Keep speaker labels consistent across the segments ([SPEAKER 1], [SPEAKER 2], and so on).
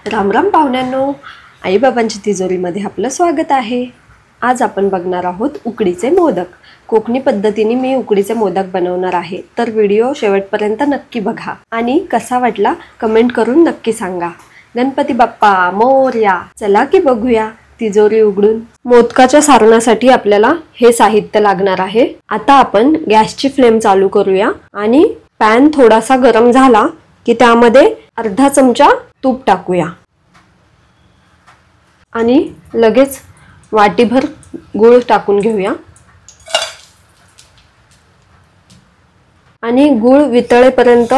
[SPEAKER 1] राम राम पाहुण्यांनो, आईबाबांच्या तिजोरीमध्ये आपलं स्वागत आहे। आज आपण बघणार आहोत उकडीचे मोदक। कोकणी पद्धतीने मी उकडीचे मोदक बनवणार आहे, तर व्हिडिओ शेवटपर्यंत नक्की बघा आणि कसा वाटला कमेंट करून नक्की सांगा। गणपती बाप्पा मोरया। चला की बघूया तिजोरी उघडून। मोदकाच्या सारणासाठी आपल्याला हे साहित्य लागणार आहे। आता आपण गॅसची फ्लेम चालू करूया आणि पॅन थोडासा गरम झाला की त्यामध्ये अर्धा चमचा तूप टाकूया आणि लगेच वाटीभर गूळ टाकून घेऊया आणि गूळ वितळेपर्यंत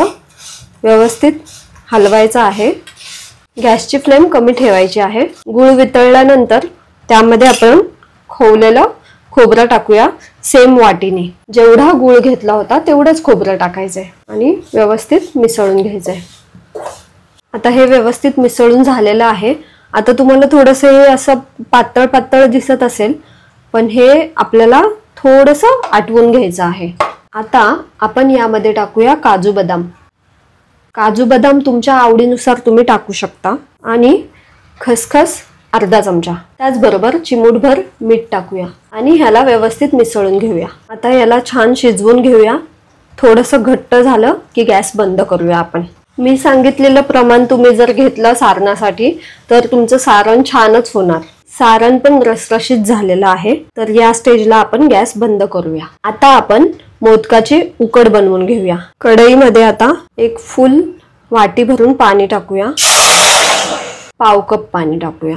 [SPEAKER 1] व्यवस्थित हलवायचा आहे। गॅसची फ्लेम कमी ठेवायची आहे। गूळ वितळल्यानंतर त्यामध्ये आपण खोवलेलं खोबरं टाकूया। सेम वाटीने जेवढा गूळ घेतला होता तेवढंच खोबरं टाकायचंय आणि व्यवस्थित मिसळून घ्यायचंय। आता हे व्यवस्थित मिसळून झालेलं आहे। आता तुम्हाला थोडंसं हे असं पातळ पातळ दिसत असेल, पण हे आपल्याला थोडंसं आटवून घ्यायचं आहे। आता आपण यामध्ये टाकूया काजू बदाम। काजू बदाम तुमच्या आवडीनुसार तुम्ही टाकू शकता आणि खसखस अर्धा चमचा, त्याचबरोबर चिमूटभर मीठ टाकूया आणि ह्याला व्यवस्थित मिसळून घेऊया। आता याला छान शिजवून घेऊया। थोडंसं घट्ट झालं की गॅस बंद करूया आपण। मी सांगितलेलं प्रमाण तुम्ही जर घेतलं सारणासाठी तर तुमचं सारण छानच होणार। सारण पण रसरशीत झालेलं आहे, तर या स्टेजला आपण गॅस बंद करूया। आता आपण मोदकाची उकड बनवून घेऊया। कढईमध्ये आता एक फुल वाटी भरून पाणी टाकूया। पाव कप पाणी टाकूया।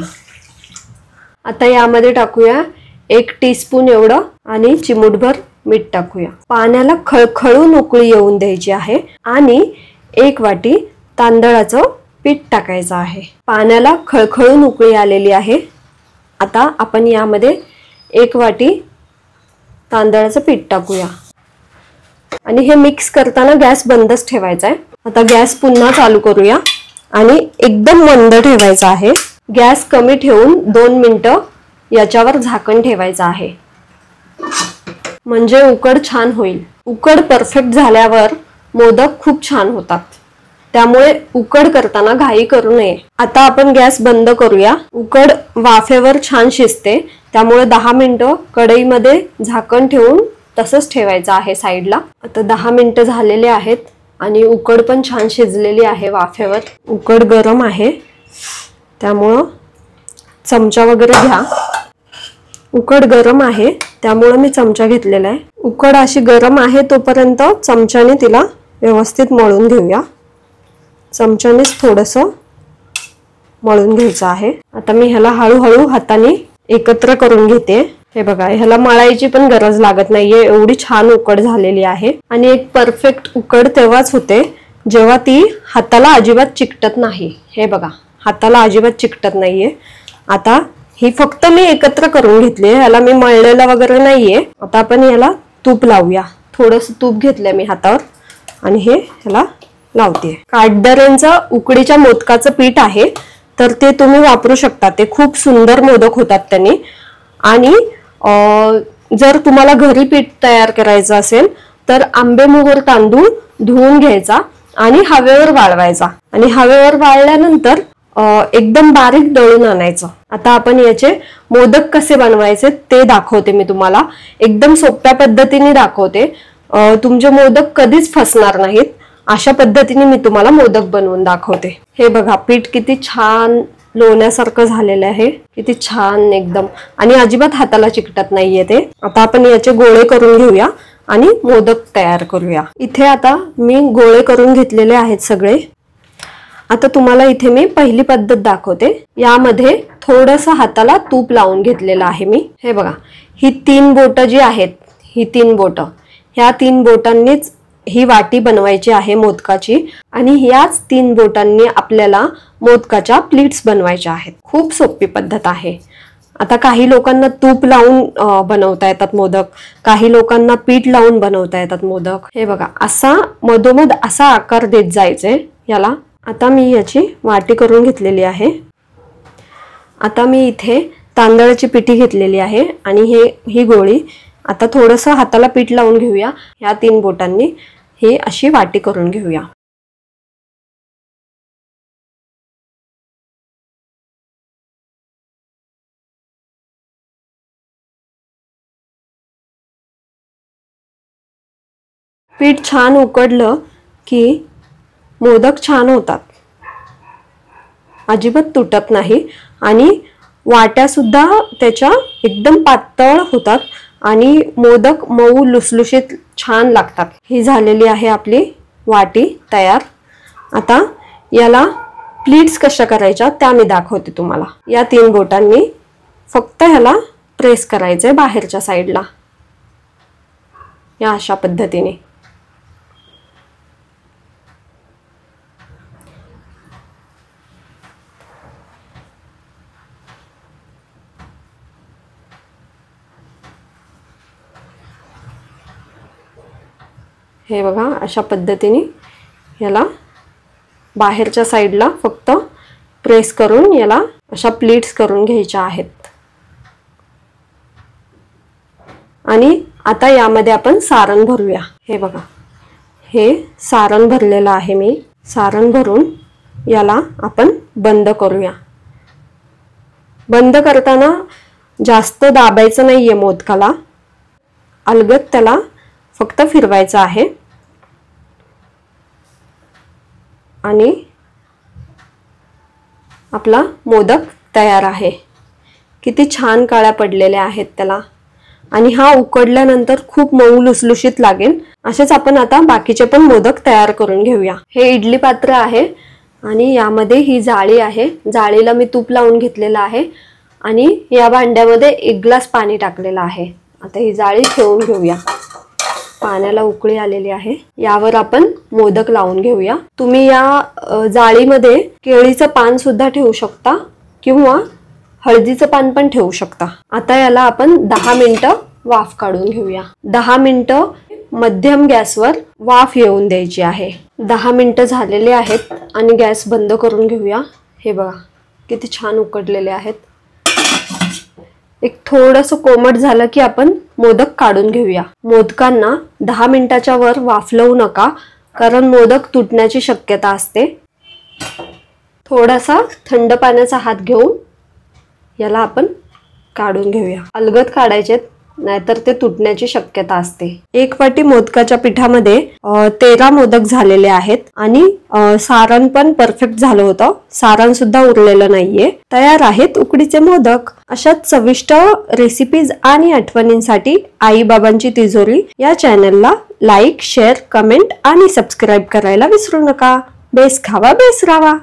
[SPEAKER 1] आता यामध्ये टाकूया 1 टीस्पून एवढं आणि चिमूटभर मीठ टाकूया। पाण्याला खळखळून उकळी येऊन द्यायची आहे आणि 1 वाटी तांदळाचं पीठ टाकायचं आहे। पाण्याला खळखळून उकळी आलेली आहे। आता आपण यामध्ये 1 वाटी तांदळाचं पीठ टाकूया आणि हे मिक्स करताना गॅस बंदच ठेवायचा आहे। आता गॅस पुन्हा चालू करूया आणि एकदम मंद ठेवायचा आहे। गॅस कमी ठेवून 2 मिनिटं याच्यावर झाकण ठेवायचं आहे, म्हणजे उकड छान होईल। उकड परफेक्ट झाल्यावर मोदक खूप छान होतात, त्यामुळे उकड करताना घाई करू नये। आता आपण गॅस बंद करूया। उकड वाफेवर छान शिजते, त्यामुळे 10 मिनिटं कढईमध्ये झाकण ठेवून तसंच ठेवायचं आहे साईडला। आता 10 मिनिटं झालेले आहेत आणि उकड पण छान शिजलेली आहे वाफेवर। उकड गरम आहे, त्यामुळं चमचा वगैरे घ्या। उकड गरम आहे त्यामुळे मी चमचा घेतलेला आहे। उकड अशी गरम आहे तोपर्यंत चमच्याने तिला व्यवस्थित मळून घेऊया। चमच्यानेच थोडंसं मळून घ्यायचं आहे। आता मी ह्याला हळूहळू हाताने एकत्र करून घेते। हे बघा, ह्याला मळायची पण गरज लागत नाहीये, एवढी छान उकड झालेली आहे। आणि एक परफेक्ट उकड तेव्हाच होते जेव्हा ती हाताला अजिबात चिकटत नाही। हे बघा, हाताला अजिबात चिकटत नाहीये। आता ही फक्त मी एकत्र करून घेतली, ह्याला मी मळलेलं वगैरे नाहीये। आता आपण ह्याला तूप लावूया। थोडंसं तूप घेतलंय मी हातावर आणि हे ह्याला लावते। काटदऱ्यांचं उकडीच्या मोदकाचं पीठ आहे, तर ते तुम्ही वापरू शकता। ते खूप सुंदर मोदक होतात त्यांनी। आणि जर तुम्हाला घरी पीठ तयार करायचं असेल तर आंबेमोहोर तांदूळ धुवून घ्यायचा आणि हवेवर वाळवायचा आणि हवेवर वाळल्यानंतर एकदम बारीक दळून आणायचं। आता आपण याचे मोदक कसे बनवायचे ते दाखवते मी तुम्हाला। एकदम सोप्या पद्धतीने दाखवते, तुमचे मोदक कधीच फसणार नाहीत। अशा पद्धतीने मी तुम्हाला मोदक बनवून दाखवते। हे बघा, पीठ किती छान लोण्यासारखं झालेलं आहे, किती छान एकदम, आणि अजिबात हाताला चिकटत नाहीये ते। आता आपण याचे गोळे करून घेऊया आणि मोदक तयार करूया। इथे आता मी गोळे करून घेतलेले आहेत सगळे। आता तुम्हाला इथे मी पहिली पद्धत दाखवते। यामध्ये थोडंसं हाताला तूप लावून घेतलेलं आहे मी। हे बघा, ही 3 बोटं जी आहेत, ही 3 बोटं, ह्या 3 बोटांनीच ही वाटी बनवायची आहे मोदकाची आणि याच 3 बोटांनी आपल्याला मोदकाच्या प्लीट्स बनवायच्या आहेत। खूप सोपी पद्धत आहे। आता काही लोकांना तूप लावून बनवता येतात मोदक, काही लोकांना पीठ लावून बनवता येतात मोदक। हे बघा, असा मधोमध असा आकार देत जायचे याला। आता मी याची वाटी करून घेतलेली आहे। आता मी इथे तांदळाची पिठी घेतलेली आहे आणि ही गोळी आता थोडंसं हाताला पीठ लावून घेऊया। ह्या 3 बोटांनी ही अशी वाटी करून घेऊया। पीठ छान उकडलं की मोदक छान होतात, अजिबात तुटत नाही आणि वाट्या सुद्धा त्याच्या एकदम पातळ होतात आणि मोदक मऊ लुसलुशीत छान लागतात. ही झालेली आहे आपली वाटी तयार. आता याला प्लीट्स कशा करायच्या त्या मी दाखवते तुम्हाला. या 3 बोटांनी फक्त ह्याला प्रेस करायचंय बाहेरच्या साईडला, या अशा पद्धतीने. हे बघा, अशा पद्धतीने याला बाहेरच्या साईडला फक्त प्रेस करून याला अशा प्लीट्स करून घ्यायच्या आहेत. आणि आता यामध्ये आपण सारण भरूया. हे बघा, हे सारण भरलेलं आहे मी. सारण भरून याला आपण बंद करूया. बंद करताना जास्त दाबायचं नाहीये मोदकाला, अलगद त्याला फक्त फिरवायचं आहे. आणि आपला मोदक तयार आहे. किती छान काळ्या पडलेल्या आहेत त्याला आणि हा उकडल्यानंतर खूप मऊ लुसलुशीत लागेल. असेच आपण आता बाकीचे पण मोदक तयार करून घेऊया. हे इडली पात्र आहे आणि यामध्ये ही जाळी आहे. जाळीला मी तूप लावून घेतलेलं आहे आणि या भांड्यामध्ये 1 ग्लास पाणी टाकलेलं आहे. आता ही जाळी ठेवून घेऊया. पाण्याला उकळी आलेली आहे. यावर आपण मोदक लावून घेऊया. तुम्ही या जाळीमध्ये केळीचं पान सुद्धा ठेवू शकता किंवा हळदीचं पान पण ठेवू शकता. आता याला आपण 10 मिनिटं वाफ काढून घेऊया. 10 मिनिटं मध्यम गॅसवर वाफ येऊन द्यायची आहे. 10 मिनिटं झालेले आहेत आणि गॅस बंद करून घेऊया. हे बघा, किती छान उकडलेले आहेत. एक थोडंसं कोमट झालं की आपण मोदक काढून घेऊया. मोदकांना 10 मिनिटाच्या वर वाफलवू नका, कारण मोदक तुटण्याची शक्यता असते. थोडासा थंड पाण्याचा हात घेऊन याला आपण काढून घेऊया. अलगद काढायचे, नाहीतर ते तुटण्याची शक्यता असते. 1 वाटी मोदकाच्या पिठामध्ये 13 मोदक झालेले आहेत आणि सारण पण परफेक्ट झालं होतं. सारण सुद्धा उरलेलं नाहीये. तयार आहेत उकडीचे मोदक. अशाच चविष्ट रेसिपीज आणि आठवणींसाठी आई बाबांची तिजोरी या चॅनलला लाईक, शेअर, कमेंट आणि सबस्क्राईब करायला विसरू नका. बेस खावा, बेस रावा.